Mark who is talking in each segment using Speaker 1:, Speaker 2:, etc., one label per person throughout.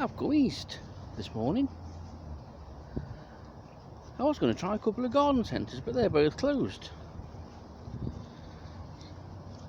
Speaker 1: I've come east this morning. I was going to try a couple of garden centres, but they're both closed.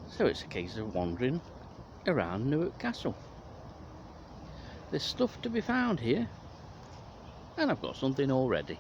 Speaker 1: So it's a case of wandering around Newark Castle. There's stuff to be found here, and I've got something already.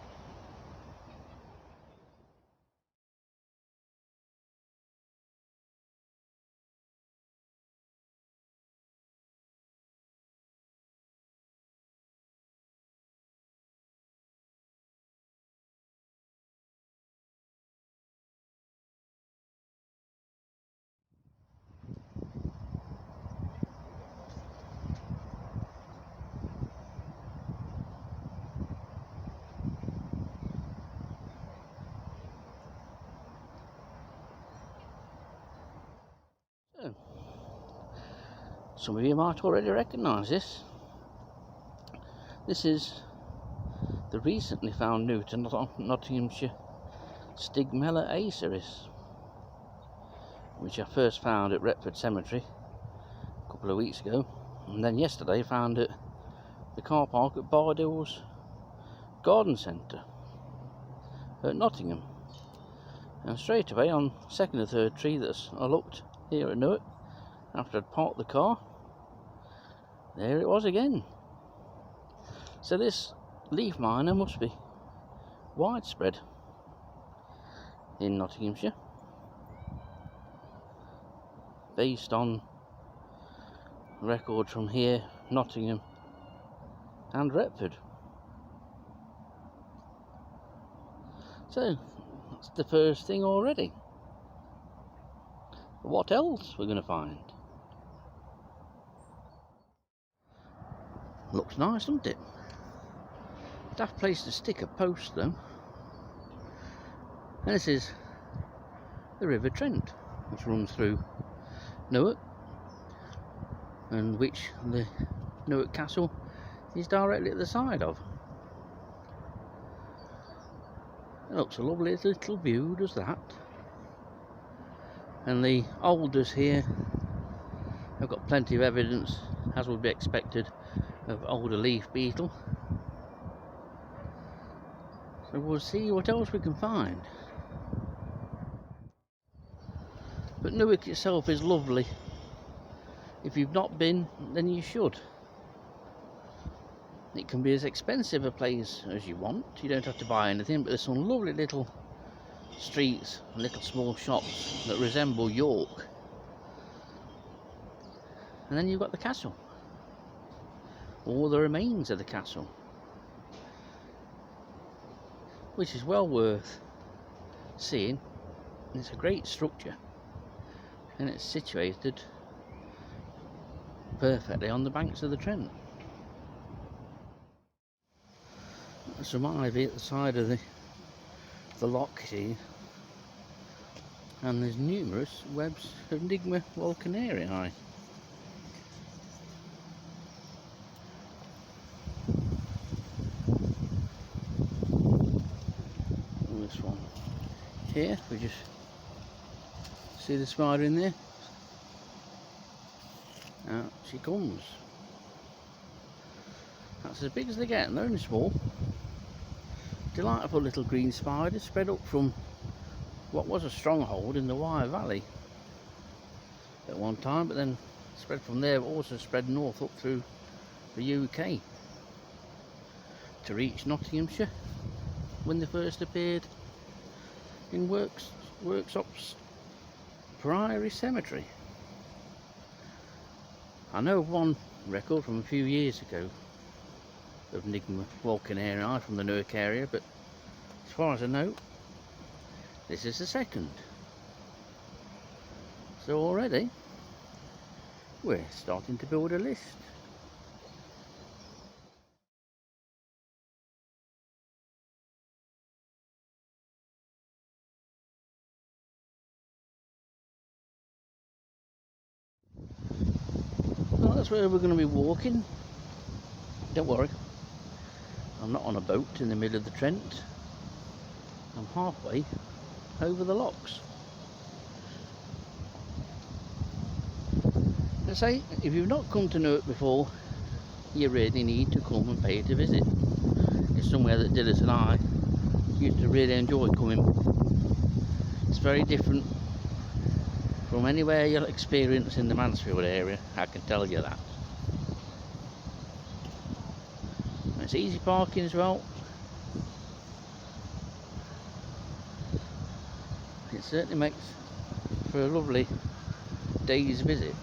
Speaker 1: So, some of you might already recognise this. This is the recently found new to Nottinghamshire Stigmella acerus, which I first found at Retford Cemetery a couple of weeks ago, and then yesterday found at the car park at Bardell's Garden Centre at Nottingham. And straight away on second or third tree that I looked here at Newark, after I'd parked the car, there it was again. So this leaf miner must be widespread in Nottinghamshire, based on record from here, Nottingham and Retford. So that's the first thing already. What else we're going to find? Looks nice, doesn't it? Daft place to stick a post though. And this is the River Trent, which runs through Newark, and which the Newark Castle is directly at the side of. It looks a lovely little view, does that? And the alders here have got plenty of evidence, as would be expected, of alder leaf beetle. So we'll see what else we can find. But Newark itself is lovely. If you've not been, then you should. It can be as expensive a place as you want. You don't have to buy anything, but there's some lovely little streets and little small shops that resemble York. And then you've got the castle, or the remains of the castle, which is well worth seeing. It's a great structure, and it's situated perfectly on the banks of the Trent. There's some ivy at the side of the lock here, and there's numerous webs of Nigma vulcanarii. And this one here, we just see the spider in there. Out she comes. That's as big as they get, and they're only small. Delightful little green spider spread up from what was a stronghold in the Wye Valley at one time, but then spread from there, but also spread north up through the UK to reach Nottinghamshire when they first appeared in Worksop's Priory Cemetery. I know of one record from a few years ago of Nigma vulcanarii from the Newark area, but as far as I know, this is the second. So already we're starting to build a list. Well, that's where we're going to be walking. Don't worry, I'm not on a boat in the middle of the Trent. I'm halfway over the locks. Let's say, if you've not come to Newark before, you really need to come and pay it a visit. It's somewhere that Dillis and I used to really enjoy coming. It's very different from anywhere you'll experience in the Mansfield area, I can tell you that. And it's easy parking as well. It certainly makes for a lovely day's visit.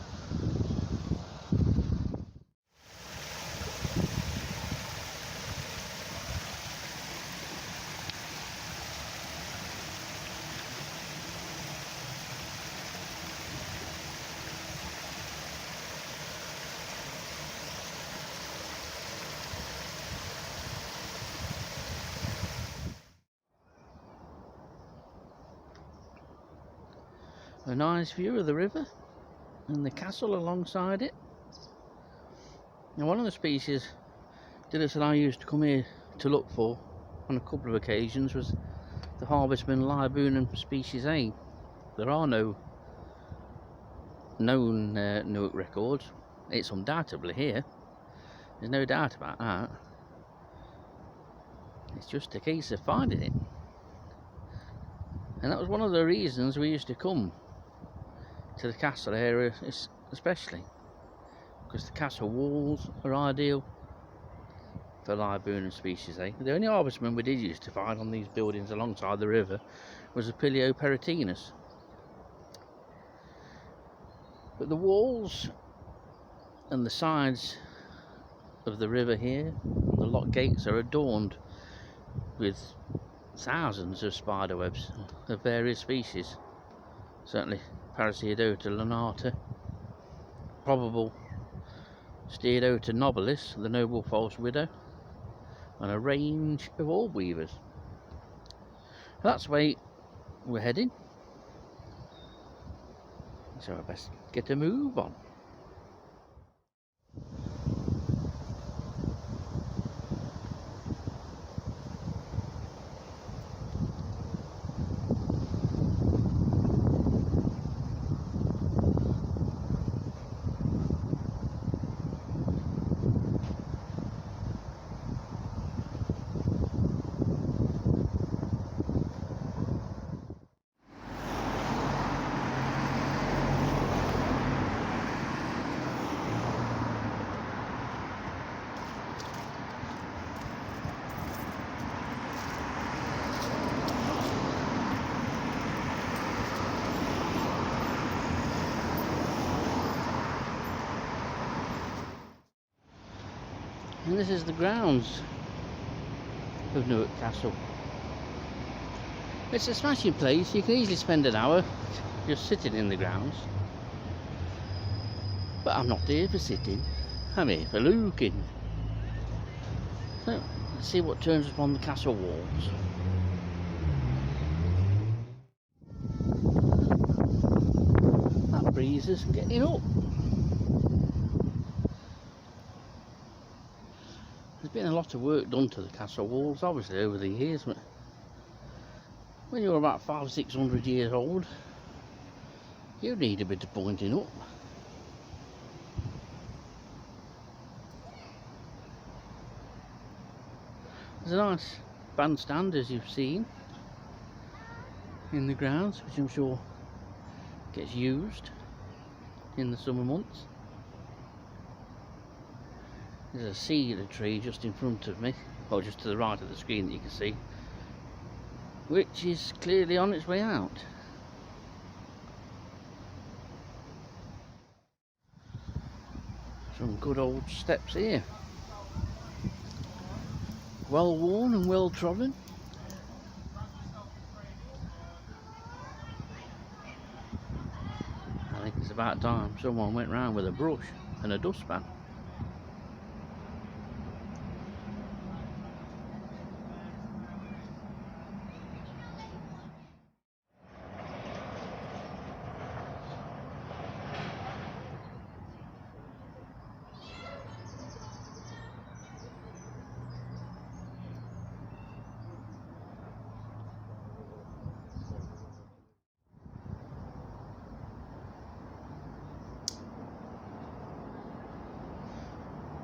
Speaker 1: A nice view of the river and the castle alongside it. Now, one of the species Dillis and I used to come here to look for on a couple of occasions was the Harvestman Liburnum species A. There are no known Newark records. It's undoubtedly here. There's no doubt about that. It's just a case of finding it. And that was one of the reasons we used to come to the castle area, especially because the castle walls are ideal for Liburnum species A. The only Harvestman we did used to find on these buildings alongside the river was a Pileoperitinus. But the walls and the sides of the river here, the lock gates, are adorned with thousands of spider webs of various species. Certainly Parasiodota lanata, probable Steodota nobilis, the noble false widow, and a range of orb weavers. That's the way we're heading, so I best get a move on. And this is the grounds of Newark Castle. It's a smashing place. You can easily spend an hour just sitting in the grounds. But I'm not here for sitting, I'm here for looking. So, let's see what turns up on the castle walls. That breeze is getting up. There's been a lot of work done to the castle walls, obviously, over the years, but when you're about 500-600 years old, you need a bit of pointing up. There's a nice bandstand, as you've seen, in the grounds, which I'm sure gets used in the summer months. There's a cedar tree just in front of me, or just to the right of the screen that you can see, which is clearly on its way out. Some good old steps here. Well worn and well trodden. I think it's about time someone went round with a brush and a dustpan.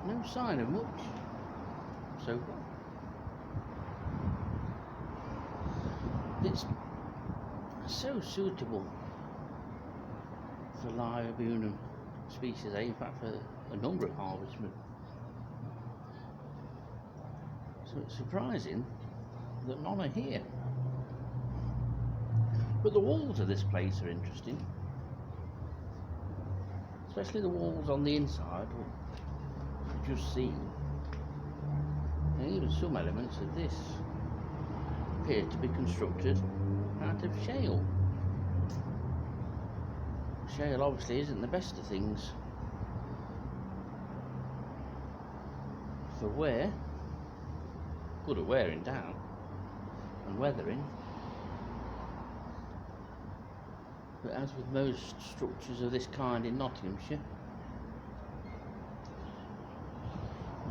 Speaker 1: No sign of much so far. It's so suitable for Liburnum species A, in fact for a number of harvestmen. So it's surprising that none are here. But the walls of this place are interesting, especially the walls on the inside, which you've just seen. And even some elements of this appear to be constructed out of shale. Shale obviously isn't the best of things for wear, good at wearing down and weathering, but as with most structures of this kind in Nottinghamshire,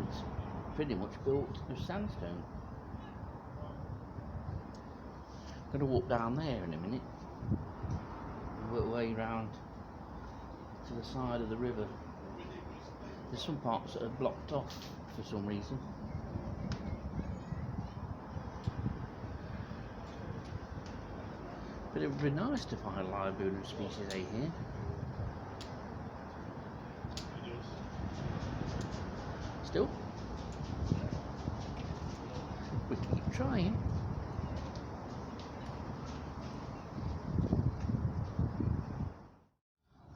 Speaker 1: it's pretty much built of sandstone. I'm going to walk down there in a minute and work way round to the side of the river. There's some parts that are blocked off for some reason. But it would be nice to find Liburnum species A here. Still, we keep trying.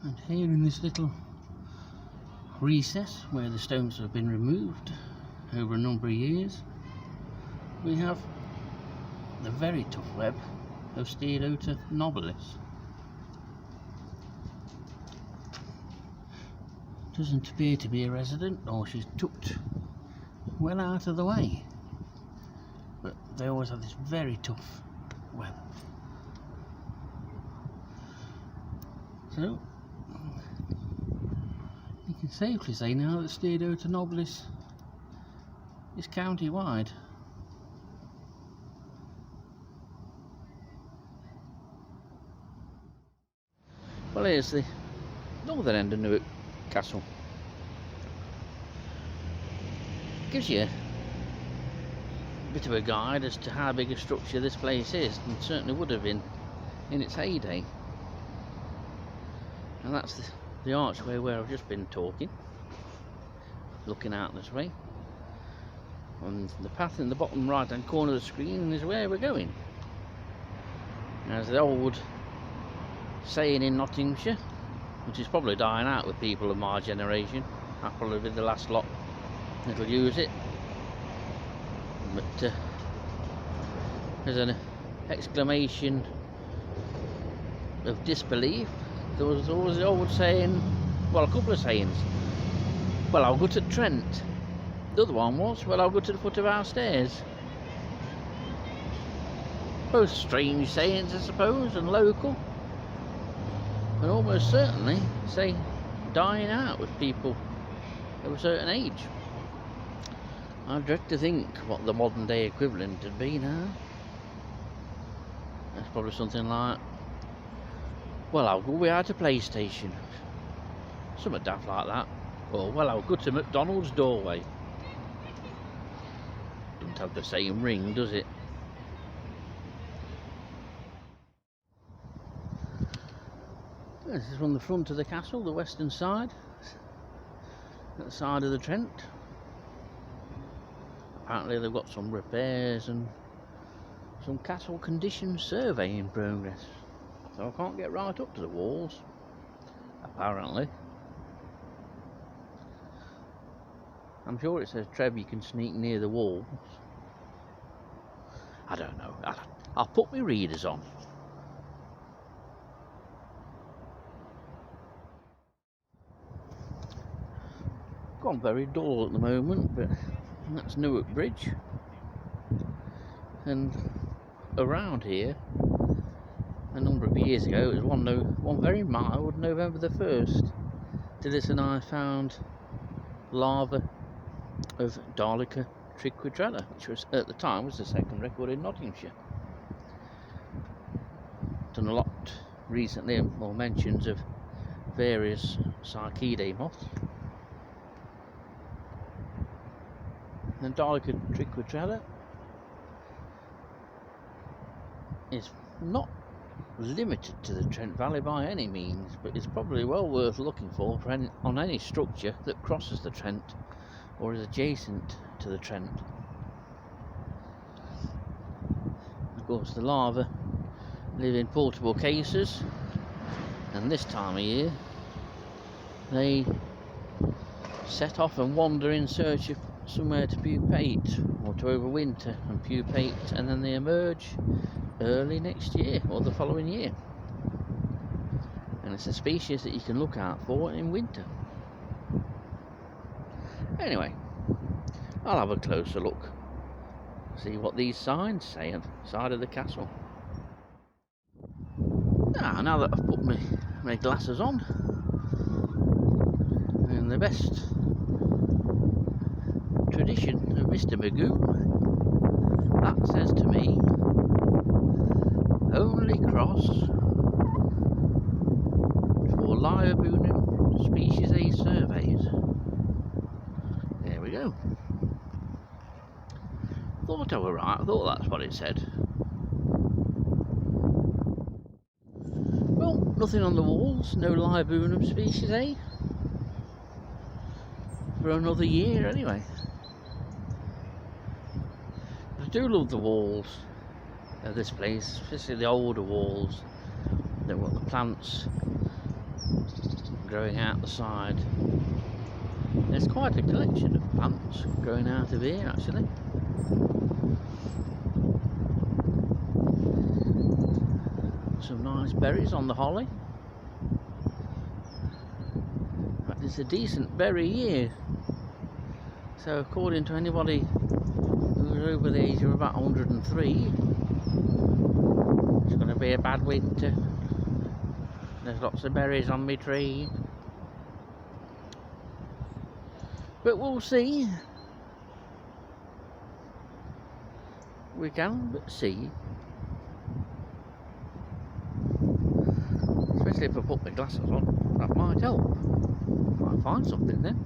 Speaker 1: And here in this little recess where the stones have been removed over a number of years, we have the very tough web of Steatota nobilis. Doesn't appear to be a resident, or she's tucked well out of the way, but they always have this very tough web. So you can safely say now that Steatota nobilis is county wide. Well, here's the northern end of Newark Castle. Gives you a bit of a guide as to how big a structure this place is, and certainly would have been in its heyday. And that's the archway where I've just been talking, looking out this way. And the path in the bottom right hand corner of the screen is where we're going. As the old saying in Nottinghamshire, which is probably dying out with people of my generation, I'll probably be the last lot that'll use it, but there's an exclamation of disbelief. There was always the old saying, well, a couple of sayings. Well, I'll go to Trent. The other one was, well, I'll go to the foot of our stairs. Both strange sayings, I suppose, and local, and almost certainly, say, dying out with people of a certain age. I dread to think what the modern day equivalent would be now. That's probably something like, well, I'll go without a PlayStation. Something daft like that. Or, well, I'll go to McDonald's doorway. Doesn't have the same ring, does it? This is from the front of the castle, the western side, at the side of the Trent. Apparently they've got some repairs and some castle condition survey in progress, so I can't get right up to the walls, apparently. I'm sure it says Trev you can sneak near the walls. I don't know, I'll put my readers on. Gone very dull at the moment, but that's Newark Bridge. And around here, a number of years ago, it was one very mild November the 1st, Dilys and I found larvae of Darlica triquetrella, which was at the time was the second record in Nottinghamshire. Done a lot recently, more mentions of various Sarchidae moths. and darker Trickwood Treader is not limited to the Trent Valley by any means, but it's probably well worth looking for on any structure that crosses the Trent or is adjacent to the Trent. Of course, the larvae live in portable cases, and this time of year they set off and wander in search of somewhere to pupate or to overwinter and pupate, and then they emerge early next year or the following year, and it's a species that you can look out for in winter. Anyway, I'll have a closer look, see what these signs say on the side of the castle. Now that I've put my glasses on, in the best tradition of Mr. Magoo, that says to me, only cross for Lyrebunum Species A surveys. There we go. Thought I were right, I thought that's what it said. Well, nothing on the walls, no Lyrebunum Species A. For another year anyway. I do love the walls of this place, especially the older walls. They've got the plants growing out the side. There's quite a collection of plants growing out of here actually. Some nice berries on the holly. In fact, it's a decent berry year. So according to anybody who's over the age of about 103, it's going to be a bad winter. There's lots of berries on my tree. But we'll see. We can but see. Especially if I put my glasses on, that might help. Might find something then.